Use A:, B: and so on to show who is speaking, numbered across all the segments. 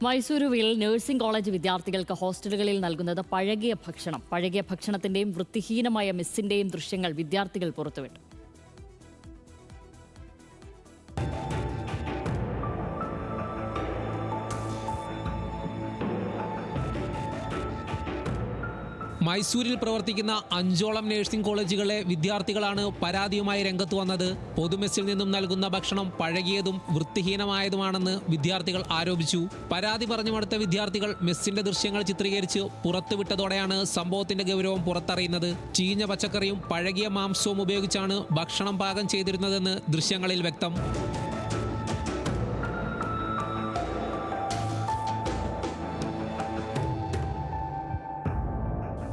A: മൈസൂരുവിൽ nursing college വിദ്യാർത്ഥികൾക്ക് ഹോസ്റ്റലുകളിൽ നൽകുന്നത് പഴകിയ ഭക്ഷണത്തിന്റെയും വൃത്തിഹീനമായ മെസ്സിന്റെയും ദൃശ്യങ്ങൾ വിദ്യാർത്ഥികൾ പുറത്തുവിട്ടു.
B: മൈസൂരിൽ പ്രവർത്തിക്കുന്ന 5ഓളം നഴ്സിംഗ് കോളേജുകളിലെ വിദ്യാർത്ഥികളാണ് പരാതിയുമായി രംഗത്ത് വന്നത്. പൊതുമെസ്സിൽ നിന്നും നൽകുന്ന ഭക്ഷണം പഴകിയതും വൃത്തിഹീനമായതുമാണെന്ന് വിദ്യാർത്ഥികൾ ആരോപിച്ചു. പരാതി പറഞ്ഞു മടുത്ത വിദ്യാർത്ഥികൾ മെസ്സിന്റെ ദൃശ്യങ്ങൾ ചിത്രീകരിച്ച് പുറത്തുവിട്ടതോടെയാണ് സംഭവത്തിന്റെ ഗൗരവം പുറത്തറിയുന്നത്. ചീഞ്ഞ പച്ചക്കറിയും പഴകിയ മാംസവും ഉപയോഗിച്ചാണ് ഭക്ഷണം പാകം ചെയ്തിരുന്നതെന്ന് ദൃശ്യങ്ങളിൽ വ്യക്തം.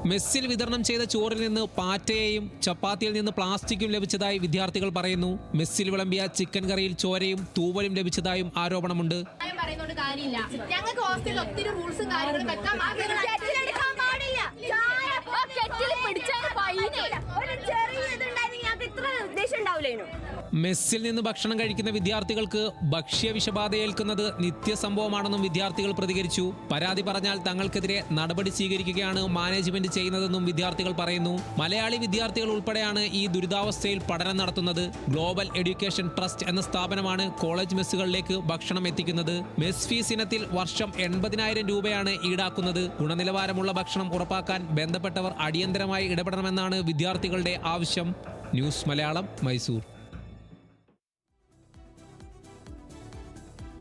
B: മെസ്സിൽ വിതരണം ചെയ്ത ചോറിൽ നിന്ന് പാറ്റയെയും ചപ്പാത്തിയിൽ നിന്ന് പ്ലാസ്റ്റിക്കും ലഭിച്ചതായി വിദ്യാർത്ഥികൾ പറയുന്നു. മെസ്സിൽ വിളമ്പിയ ചിക്കൻ കറിയിൽ ചോരയും തൂവലും ലഭിച്ചതായും ആരോപണമുണ്ട്.
C: ഞങ്ങൾക്ക് ഹോസ്റ്റലിൽ ഒത്തിരി റൂൾസും കാര്യങ്ങളും വെക്കാം.
B: മെസ്സിൽ നിന്ന് ഭക്ഷണം കഴിക്കുന്ന വിദ്യാർത്ഥികൾക്ക് ഭക്ഷ്യ വിഷബാധയേൽക്കുന്നത് നിത്യസംഭവമാണെന്നും വിദ്യാർത്ഥികൾ പ്രതികരിച്ചു. പരാതി പറഞ്ഞാൽ തങ്ങൾക്കെതിരെ നടപടി സ്വീകരിക്കുകയാണ് മാനേജ്മെന്റ് ചെയ്യുന്നതെന്നും വിദ്യാർത്ഥികൾ പറയുന്നു. മലയാളി വിദ്യാർത്ഥികൾ ഉൾപ്പെടെയാണ് ഈ ദുരിതാവസ്ഥയിൽ പഠനം നടത്തുന്നത്. ഗ്ലോബൽ എഡ്യൂക്കേഷൻ ട്രസ്റ്റ് എന്ന സ്ഥാപനമാണ് കോളേജ് മെസ്സുകളിലേക്ക് ഭക്ഷണം എത്തിക്കുന്നത്. മെസ് ഫീസ് ഇനത്തിൽ വർഷം 80,000 രൂപയാണ് ഈടാക്കുന്നത്. ഗുണനിലവാരമുള്ള ഭക്ഷണം ഉറപ്പാക്കാൻ ബന്ധപ്പെട്ടവർ അടിയന്തരമായി ഇടപെടണമെന്നാണ് വിദ്യാർത്ഥികളുടെ ആവശ്യം. ന്യൂസ് മലയാളം, മൈസൂർ.